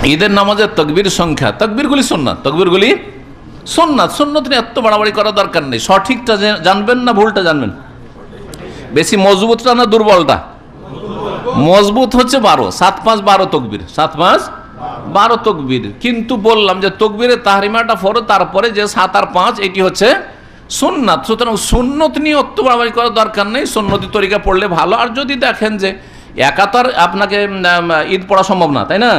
ঈদের নামাজের তকবীর সংখ্যা, তকবীরগুলি সুন্নাত, তকবীরগুলি সুন্নাত। সুন্নত নিয়ে এত বাড়াবাড়ি করার দরকার নেই। সঠিকটা জানবেন না ভুলটা জানবেন? বেশি মজবুতটা না দুর্বলটা? মজবুত হচ্ছে 12, 7 5 12 তকবীর, 7 5 12 তকবীর। কিন্তু বললাম যে তকবীরে তাহরিমাটা ফরজ, তারপরে যে 7 আর 5 এটি হচ্ছে সুন্নাত। সুতরাং সুন্নত নিয়ে অত বাড়াবাড়ি করার দরকার নেই, সুন্নতি তরিকা পড়লে ভালো। আর যদি দেখেন যে একাতার আপনাকে ঈদ পড়া সম্ভব না, তাই না,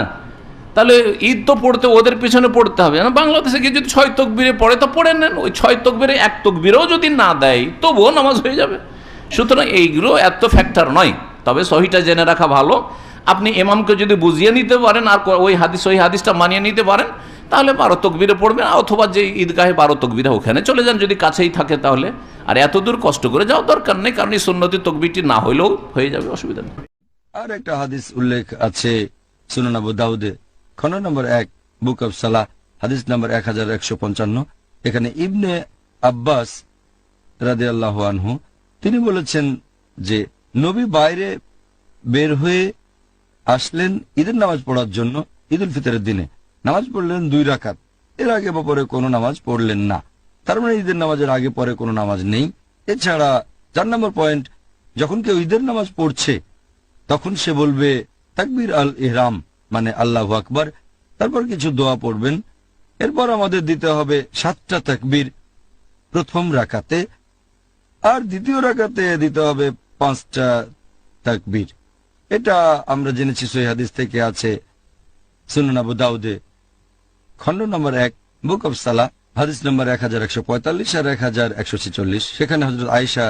তাহলে ঈদ তো পড়তে ওদের পিছনে পড়তে হবে। বাংলাদেশে গিয়ে যদি 6 তকবীরে পড়ে তো পড়ে নেন, ওই 6 তকবীরে 1 তকবীরও যদি না দেয় তবুও নামাজ হয়ে যাবে। সুতরাং এইগুলো এত ফ্যাক্টর নয়, তবে সহিটা জেনে রাখা ভালো। আপনি ইমামকে যদি বুঝিয়ে নিতে পারেন আর ওই হাদিসটা মানিয়ে নিতে পারেন, তাহলে 12 তকবীরে পড়বেন, অথবা যে ঈদগাহে 12 তকবীরে ওখানে চলে যান যদি কাছেই থাকে তাহলে। আর এত দূর কষ্ট করে যাওয়ার দরকার নেই, কারণ এই সুন্নতি তকবীরটি না হইলেও হয়ে যাবে, অসুবিধা নেই। আর একটা হাদিস উল্লেখ আছে সুনান আবু দাউদে, খণ্ড নম্বর 1, বুক অব সালাহ, হাদিস নম্বর 1155। এখানে ইবনে আব্বাস রাদিয়াল্লাহু আনহু তিনি বলেছেন যে নবী বাইরে বের হয়ে আসলেন ঈদের নামাজ পড়ার জন্য। ঈদ উল ফিতরের দিনে নামাজ পড়লেন 2 রাকাত, এর আগে বা পরে কোনো নামাজ পড়লেন না। তার মানে ঈদের নামাজের আগে পরে কোনো নামাজ নেই। এছাড়া 4 নম্বর পয়েন্ট, যখন কেউ ঈদের নামাজ পড়ছে তখন সে বলবে তাকবীর আল ইহরাম, মানে আল্লাহু আকবার, তারপর কিছু দোয়া পড়বেন। এরপর আমাদের দিতে হবে 7টা তাকবীর প্রথম রাকাতে, আর দ্বিতীয় রাকাতে দিতে হবে 5টা তাকবীর। এটা আমরা জেনেছি সহিহ হাদিস থেকে, আছে সুনান আবু দাউদে, খণ্ড নম্বর 1, বুক অব সালাহ, হাদিস নম্বর 1145 আর 1146। সেখানে হযরত আয়েশা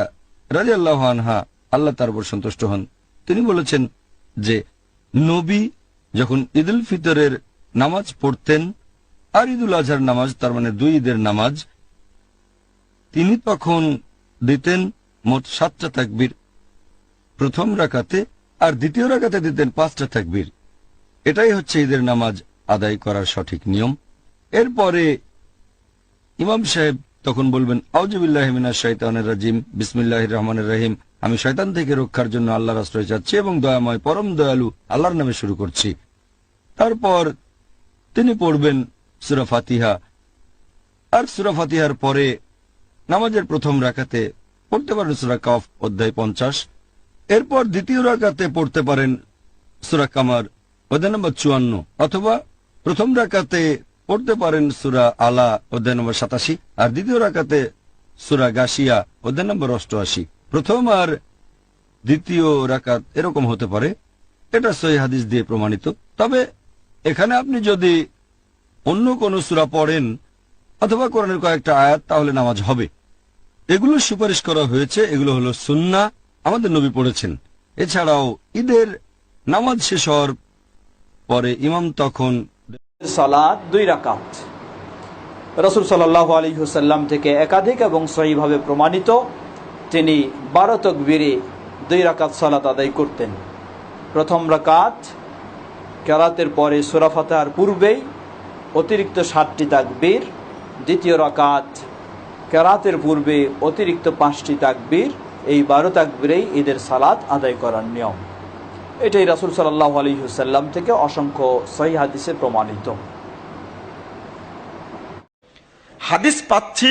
রাদিয়াল্লাহু আনহা, আল্লাহ তার উপর সন্তুষ্ট হন, তিনি বলেছেন যে নবী যখন ঈদুল ফিতরের নামাজ পড়তেন আর ঈদুল আজহার নামাজ, তার মানে 2 ঈদের নামাজ, তিনি তখন দিতেন মোট 7টা তাকবীর প্রথম রাকাতে, আর দ্বিতীয় রাকাতে দিতেন 5টা তাকবীর। এটাই হচ্ছে ঈদের নামাজ আদায় করার সঠিক নিয়ম। এরপরে ইমাম সাহেব তখন বলবেন আউযুবিল্লাহি মিনাশ শাইতানির রাজিম, বিসমিল্লাহির রহমানির রহিম, আমি শয়তান থেকে রক্ষার জন্য আল্লাহর আশ্রয় চাচ্ছি এবং দয়াময় পরম দয়ালু আল্লাহর নামে শুরু করছি। তারপর তিনি পড়বেন সূরা ফাতিহা, আর সূরা ফাতিহার পরে নামাজের প্রথম রাকাতে পড়তে পারেন সূরা কাফ অধ্যায় 50। এরপর দ্বিতীয় রাকাতে পড়তে পারেন সূরা কামার অধ্যায় নম্বর 54, অথবা প্রথম রাকাতে পড়তে পারেন সূরা আলা অধ্যায় নম্বর 87, আর দ্বিতীয় রাকাতে সূরা গাশিয়া অধ্যায় নম্বর 88। প্রথম আর দ্বিতীয় রাকাত এরকম হতে পারে, এটা সহিহ হাদিস দিয়ে প্রমাণিত। তবে এখানে আপনি যদি অন্য কোন সূরা পড়েন অথবা কোরআনের কয়েকটা আয়াত, তাহলে নামাজ হবে। এগুলো সুপারিশ করা হয়েছে, এগুলো হলো সুন্নাহ, আমাদের নবী পড়েছেন। এছাড়াও ঈদের নামাজ শেষ হওয়ার পরে ইমাম তখন সালাত 2 রাকাত রাসূল সাল্লাল্লাহু আলাইহি ওয়াসাল্লাম থেকে একাধিক এবং সহিভাবে প্রমাণিত, তিনি 12 তাকবীরে 2 রাকাত সালাত আদায় করতেন। প্রথম রাকাত কেরাতের পরে সূরা ফাতিহার পূর্বেই অতিরিক্ত 7টি তাকবীর, দ্বিতীয় রাকাত কেরাতের পূর্বে অতিরিক্ত 5টি তাকবীর। এই 12 তাকবীরেই ঈদের সালাত আদায় করার নিয়ম। এটাই রাসূল সাল্লাল্লাহু আলাইহি ওয়াসাল্লাম থেকে অসংখ্য সহিহ হাদিসে প্রমাণিত। হাদিস পাচ্ছি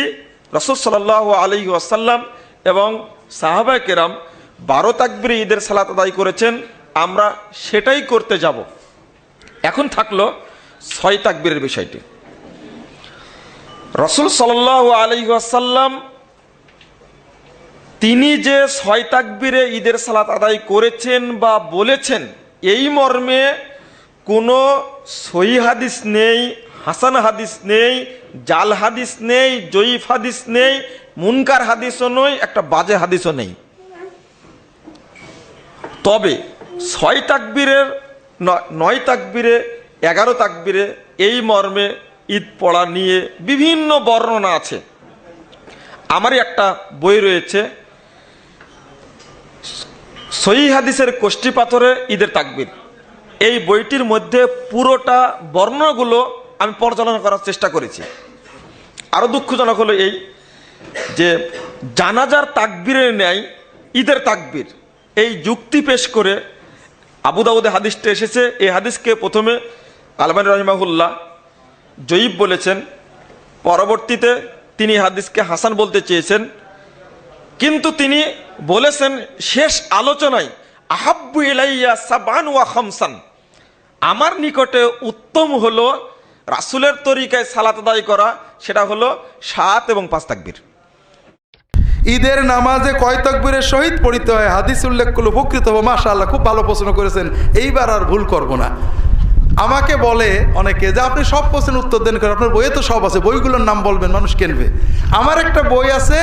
রাসূল সাল্লাল্লাহু আলাইহি ওয়াসাল্লাম এবং সাহাবায়ে কেরাম 12 তাকবীরে ঈদের সালাত আদায় করেছেন, আমরা সেটাই করতে যাব। এখন থাকলো 6 তাকবীরের বিষয়টি। রাসূল সাল্লাল্লাহু আলাইহি ওয়াসাল্লাম তিনি যে 6 তাকবীরে ঈদের সালাত আদায় করেছেন বা বলেছেন, এই মর্মে কোনো সহিহ হাদিস নেই, হাসান হাদিস নেই, জাল হাদিস নেই, জয়ীফ হাদিস নেই, মুনকার হাদিসও নয়, একটা বাজে হাদিসও নেই। তবে 6 তাকবীরের 9 তাকবীরে 11 তাকবীরে এই মর্মে ঈদ পড়া নিয়ে বিভিন্ন বর্ণনা আছে। আমারই একটা বই রয়েছে, সহিহ হাদিসের কষ্টি পাথরে ঈদের তাকবীর। এই বইটির মধ্যে পুরোটা বর্ণনাগুলো আমি পর্যালোচনা করার চেষ্টা করেছি। আরও দুঃখজনক হলো এই যে জানাজার তাকবীরের ন্যায় ঈদের তাকবীর, এই যুক্তি পেশ করে আবু দাউদে হাদিসটা এসেছে। এই হাদিসকে প্রথমে আলবানী রহিমাহুল্লাহ জয়ীব বলেছেন, পরবর্তীতে তিনি হাদিসকে হাসান বলতে চেয়েছেন, কিন্তু তিনি বলেছেন শেষ আলোচনায় আহাব্বু ইলাইয়া সাবান ওয়া খামসান, আমার নিকটে উত্তম হলো রাসূলের তরিকায় সালাত আদায় করা, সেটা হলো 7 এবং 5 তাকবীর। ঈদের নামাজে কয় তাকবীরের সহিত পড়িতে হয় হাদিস উল্লেখ করলে উপকৃত হবো। মাশাআল্লাহ, খুব ভালো প্রশ্ন করেছেন, এইবার আর ভুল করব না। আমাকে বলে অনেকে যে আপনি সব প্রশ্নের উত্তর দেন করেন, আপনার বইয়ে তো সব আছে, বইগুলোর নাম বলবেন, মানুষ কিনবে। আমার একটা বই আছে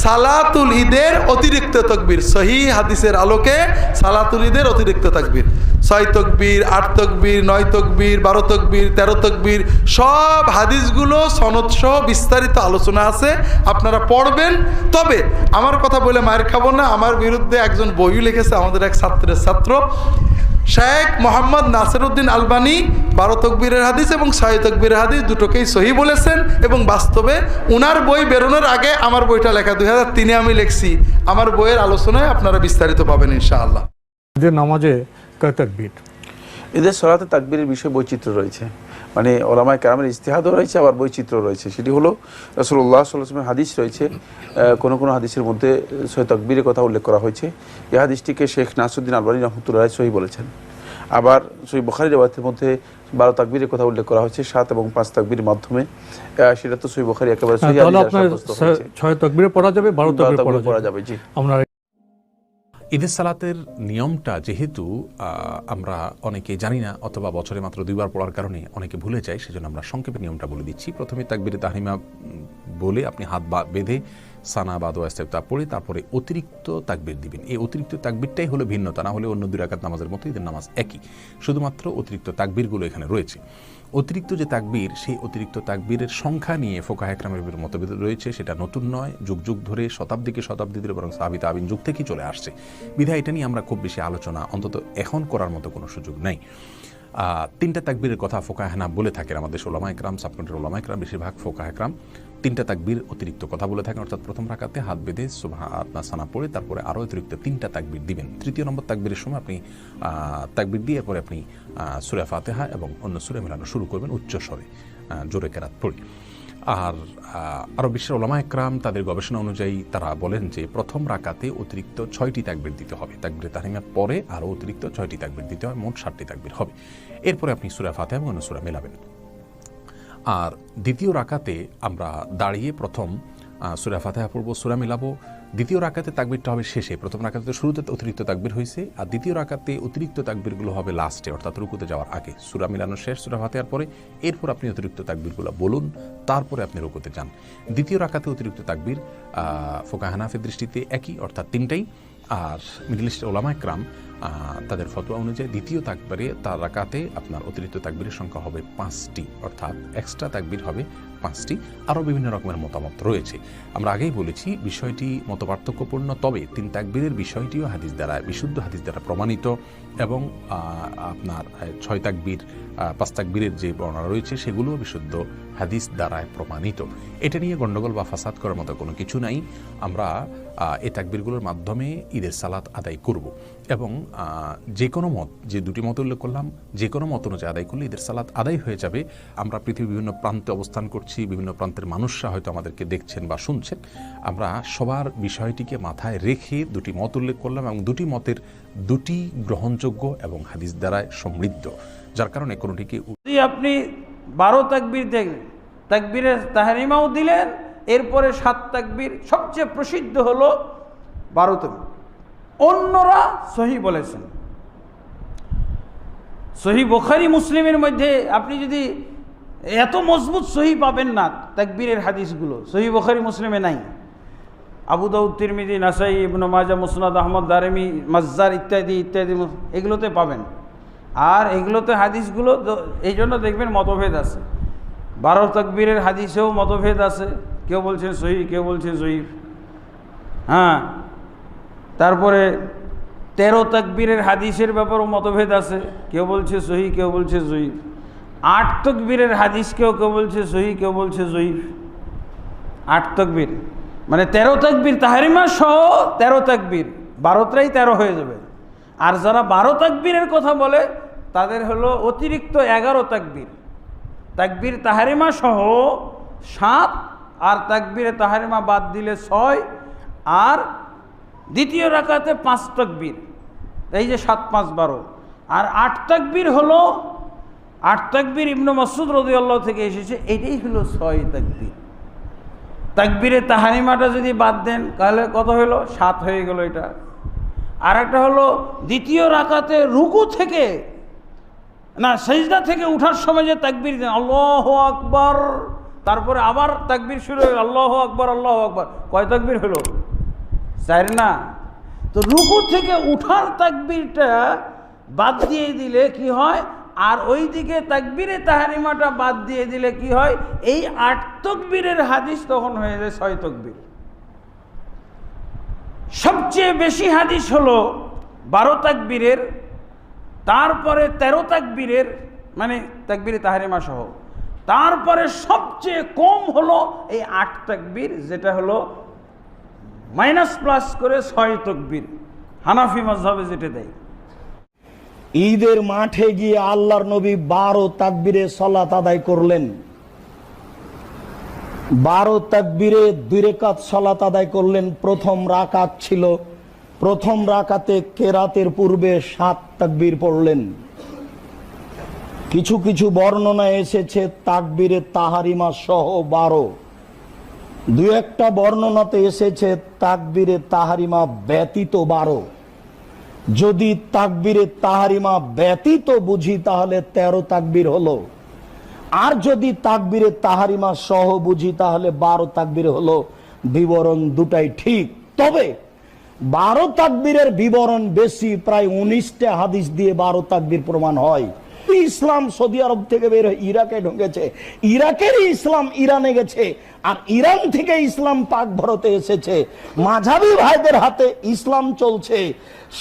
সালাতুল ঈদের অতিরিক্ত তাকবীর, সহিহ হাদিসের আলোকে সালাতুল ঈদের অতিরিক্ত তাকবীর, 6 তাকবীর, 8 তাকবীর, 9 তাকবীর, 12 তাকবীর, 13 তাকবীর, সব হাদিসগুলো সনদ সহ বিস্তারিত আলোচনা আছে, আপনারা পড়বেন। তবে আমার কথা বলে মায়ের খাবো না, আমার বিরুদ্ধে একজন বই লিখেছে, আমাদের এক ছাত্রের ছাত্র শেখ মোহাম্মদ নাসিরউদ্দিন আলবানী 12 তাকবীরের হাদিস এবং 6 তাকবীরের হাদিস দুটোকেই সহি বলেছেন। এবং বাস্তবে উনার বই বেরোনোর আগে আমার বইটা লেখা 2003-এ আমি লিখছি, আমার বইয়ের আলোচনায় আপনারা বিস্তারিত পাবেন ইনশাআল্লাহ। ঈদের নামাজে কয় তাকবীর? ঈদের সলাতে তাকবীরের বিষয়ে বৈচিত্র্য রয়েছে, মানে ওলামায়ে কেরামের ইজতিহাদও রয়েছে, আবার বৈচিত্র্য রয়েছে। সেটি হলো রাসূলুল্লাহ সাল্লাল্লাহু আলাইহি ওয়াসাল্লামের হাদিস রয়েছে, কোনো হাদিসের মধ্যে 6 তাকবীরের কথা উল্লেখ করা হয়েছে। এই হাদিসটিকে শেখ নাসিরউদ্দিন আলবানী রাহমাতুল্লাহ আলাইহি সহিহ বলেছেন। আবার সহিহ বুখারী riwayতের মধ্যে 12 তাকবীরের কথা উল্লেখ করা হয়েছে 7 এবং 5 তাকবীরের মাধ্যমে। সেটা তো সহিহ বুখারী একেবারে সহিহ হাদিস সাব্যস্ত হয়েছে। 6 তাকবীরে পড়া যাবে, 12 তাকবীরে পড়া যাবে। জি, আমরা ঈদের সালাতের নিয়মটা যেহেতু আমরা অনেকে জানি না অথবা বছরে মাত্র 2 বার পড়ার কারণে অনেকে ভুলে যায়, সেজন্য আমরা সংক্ষেপে নিয়মটা বলে দিচ্ছি। প্রথমে তাকবীরে তাহরিমা বলে আপনি হাত বেঁধে সানা বা দোয়া ইস্তেফতাহ পড়ে তারপরে অতিরিক্ত তাকবীর দিবেন। এই অতিরিক্ত তাকবীরটাই হলো ভিন্নতা, না হলে অন্য 2 রাকাত নামাজের মতো ঈদের নামাজ একই, শুধুমাত্র অতিরিক্ত তাকবীরগুলো এখানে রয়েছে। অতিরিক্ত যে তাকবীর, সেই অতিরিক্ত তাকবীরের সংখ্যা নিয়ে ফুকাহা ইকরামের মতভেদ রয়েছে। সেটা নতুন নয়, যুগ যুগ ধরে শতাব্দীকে শতাব্দী ধরে বরং সাহাবী তাবিঈন যুগ থেকেই চলে আসছে। বিধায় এটা নিয়ে আমরা খুব বেশি আলোচনা অন্তত এখন করার মতো কোনো সুযোগ নেই। 3টা তাকবীরের কথা ফুকাহা হানাফ বলে থাকেন, আমাদের ওলামা ইকরাম, সাবকন্ট্রির ওলামা ইকরাম, বেশিরভাগ ফুকাহা ইকরাম 3টা তাকবীর অতিরিক্ত কথা বলে থাকেন। অর্থাৎ প্রথম রাকাতে হাত বেঁধে সুবহানাল্লাহ সানা পড়ে তারপরে আরও অতিরিক্ত 3টা তাকবীর দিবেন। 3য় নম্বর তাকবীরের সময় আপনি তাকবীর দিয়ে এরপরে আপনি সূরা ফাতিহা এবং অন্য সূরা মেলানো শুরু করবেন উচ্চ স্বরে, জোরে কেরাত পড়ে। আর আরও বিশ্বের ওলামা ইকরাম তাদের গবেষণা অনুযায়ী তারা বলেন যে প্রথম রাকাতে অতিরিক্ত 6টি তাকবীর দিতে হবে, তাকবীরে তাহরিমার পরে আরও অতিরিক্ত 6টি তাকবীর দিতে হয়, মোট 7টি তাকবীর হবে। এরপরে আপনি সূরা ফাতিহা এবং অন্য সূরা মেলাবেন। আর দ্বিতীয় রাকাতে আমরা দাঁড়িয়ে প্রথম সূরা ফাতিহা পড়ব, সূরা মেলাবো। দ্বিতীয় রাকাতে তাকবীরটা হবে শেষে, প্রথম রাকাতে শুরুতে অতিরিক্ত তাকবীর হয়েছে, আর দ্বিতীয় রাকাতে অতিরিক্ত তাকবীরগুলো হবে লাস্টে, অর্থাৎ রুকুতে যাওয়ার আগে। সূরা মিলানো শেষ সূরা ফাতিহার পরে, এরপর আপনি অতিরিক্ত তাকবীরগুলো বলুন, তারপরে আপনি রুকুতে যান। দ্বিতীয় রাকাতে অতিরিক্ত তাকবীর ফুকাহা হানাফির দৃষ্টিতে একই, অর্থাৎ 3টাই। আর মিডল ইস্টের ওলামা ইকরাম তাদের ফতোয়া অনুযায়ী দ্বিতীয় তাকবীরে তার রাকাতে আপনার অতিরিক্ত তাকবীরের সংখ্যা হবে 5টি, অর্থাৎ এক্সট্রা তাকবীর হবে 5টি। আরও বিভিন্ন রকমের মতামত রয়েছে। আমরা আগেই বলেছি বিষয়টি মতপার্থক্যপূর্ণ, তবে 3 তাকবীরের বিষয়টিও হাদিস দ্বারা, বিশুদ্ধ হাদিস দ্বারা প্রমাণিত। এবং আপনার 6 তাকবীর 5 তাকবীরের যে বর্ণনা রয়েছে সেগুলোও বিশুদ্ধ হাদিস দ্বারায় প্রমাণিত। এটা নিয়ে গণ্ডগোল বা ফাসাদ করার মতো কোনো কিছু নাই। আমরা এই তাকবীরগুলোর মাধ্যমে ঈদের সালাত আদায় করব এবং যে কোনো মত, যে 2টি মত উল্লেখ করলাম, যে কোনো মত অনুযায়ী আদায় করলে ঈদের সালাত আদায় হয়ে যাবে। আমরা পৃথিবীর বিভিন্ন প্রান্তে অবস্থান করছি, বিভিন্ন প্রান্তের মানুষরা হয়তো আমাদেরকে দেখছেন বা শুনছেন। আমরা সবার বিষয়টিকে মাথায় রেখে 2টি মত উল্লেখ করলাম এবং 2টি মতের 2টি গ্রহণযোগ্য এবং হাদিস দ্বারায় সমৃদ্ধ, যার কারণে কোনোটিকে আপনি 12 তাকবীর দেখলেন, তাকবীরে তাহরিমাও দিলেন, এরপরে 7 তাকবীর, সবচেয়ে প্রসিদ্ধ হলো 12 তাকবীর। অন্যরা সহি বলেছেন। সহি বুখারী মুসলিমের মধ্যে আপনি যদি এত মজবুত সহি পাবেন না, তাকবীরের হাদিসগুলো সহি বুখারী মুসলিমে নাই। আবু দাউদ, তিরমিজি, নাসাই, ইবনে মাজাহ, মুসনাদ আহমদ, দারিমি, মাজ্জার ইত্যাদি ইত্যাদি এগুলোতে পাবেন। আর এগুলোতে হাদিসগুলো এই জন্য দেখবেন মতভেদ আছে। 12 তাকবীরের হাদিসেও মতভেদ আছে, কেউ বলছেন সহি, কেউ বলছেন জয়ীফ। হ্যাঁ, তারপরে 13 তাকবীরের হাদিসের ব্যাপারেও মতভেদ আছে, কেউ বলছে সহি, কেউ বলছে জয়ীফ। 8 তাকবীরের হাদিসকেও কেউ বলছে সহি, কেউ বলছে জয়ীফ। 8 তাকবীর মানে 13 তাকবীর তাহরিমা সহ 13 তাকবীর, 12টাই 13 হয়ে যাবে। আর যারা 12 তাকবীরের কথা বলে তাদের হলো অতিরিক্ত 11 তাকবীর, তাকবীর তাহারিমা সহ 7, আর তাকবীরে তাহারিমা বাদ দিলে 6, আর দ্বিতীয় রাকাতে 5 তাকবীর, এই যে 7, 5, 12। আর 8 তাকবীর হলো 8 তাকবীর ইবনে মাসউদ রাদিয়াল্লাহু থেকে এসেছে, এটাই হলো 6 তাকবীর। তাকবীরে তাহারিমাটা যদি বাদ দেন তাহলে কত হলো? 7 হয়ে গেল এটা। আর একটা হলো দ্বিতীয় রাকাতে রুকু থেকে না সেজদা থেকে উঠার সময় যে তাকবীর দেন আল্লাহু আকবার, তারপরে আবার তাকবীর শুরু হয়ে আল্লাহু আকবার আল্লাহু আকবার, কয় তাকবীর হলো? 4 না? তো রুকু থেকে উঠার তাকবীরটা বাদ দিয়ে দিলে কি হয়, আর ওই দিকে তাকবীরে তাহারিমাটা বাদ দিয়ে দিলে কি হয়, এই 8 তাকবীরের হাদিস তখন হয়ে যায় 6 তাকবীর। সবচেয়ে বেশি হাদিস হলো 12 তাকবীরের, তারপরে 13 তাকবীরের, মানে তাকবীরে তাহারিমা সহ, তারপরে সবচেয়ে কম হলো এই 8 তাকবীর, যেটা হলো মাইনাস করে 6 তাকবীর, হানাফি মাযহাবে যেটা দেয়। ঈদের মাঠে গিয়ে আল্লাহর নবী 12 তাকবীরে সালাত আদায় করলেন। 12 তাকবীরে 2 রাকাত সালাত আদায় করলেন। প্রথম রাকাত ছিল, প্রথম রাকাতে কেরাতের পূর্বে 7 তাকবীর পড়লেন। কিছু কিছু বর্ণনা এসেছে তাকবীরে তাহারিমা সহ 12, 2-1টা বর্ণনাতে এসেছে তাকবীরে তাহারিমা ব্যতীত 12। যদি তাকবীরে তাহারিমা ব্যতীত বুঝি তাহলে 13 তাকবীর হলো, আর যদি তাকবীরে তাহারিমা সহ বুঝি তাহলে 12 তাকবীর হলো। বিবরণ দুটাই ঠিক, তবে 12 তাকবীরের বিবরণ বেশি, প্রায় 19টা হাদিস দিয়ে 12 তাকবীর প্রমাণ হয়। ইসলাম সৌদি আরব থেকে বের হয়ে ইরাকে ঢুকেছে, ইরাকের ইসলাম ইরানে গেছে, আর ইরান থেকে ইসলাম পাক ভারতে এসেছে। মাঝাবি ভাইদের হাতে ইসলাম চলছে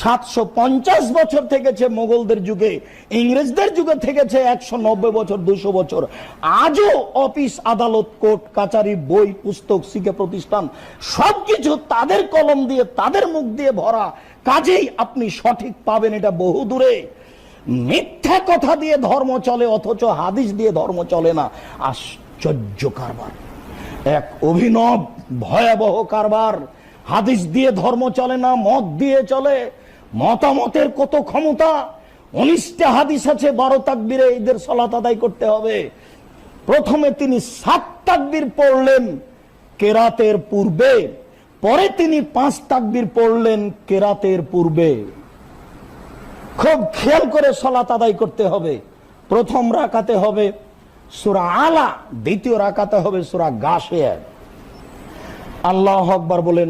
750 বছর থেকেছে মোগলদের যুগে, ইংরেজদের যুগে থেকেছে 190 বছর, 200 বছর। আজও অফিস আদালত কোর্ট কাচারি বই পুস্তক শিক্ষা প্রতিষ্ঠান সবকিছু তাদের কলম দিয়ে তাদের মুখ দিয়ে ভরা, কাজেই আপনি সঠিক পাবেন এটা বহু দূরে। মিথ্যা কথা দিয়ে ধর্ম চলে, অথচ হাদিস দিয়ে ধর্ম চলে না। আশ্চর্য কারবার, এক অভিনব ভয়াবহ কারবার। হাদিস দিয়ে ধর্ম চলে না, মত দিয়ে চলে। মতামতের কত ক্ষমতা! 19টা হাদিস আছে 12 তাকবীরে ঈদের সালাত আদায় করতে হবে। প্রথমে তিনি 7 তাকবীর পড়লেন কেরাতের পূর্বে, পরে তিনি 5 তাকবীর পড়লেন কেরাতের পূর্বে। খুব খেয়াল করে সালাত আদায় করতে হবে। প্রথম রাকাতে হবে সূরা আলা, দ্বিতীয় রাকাতে হবে সূরা গাশিয়া। আল্লাহু আকবার বলেন।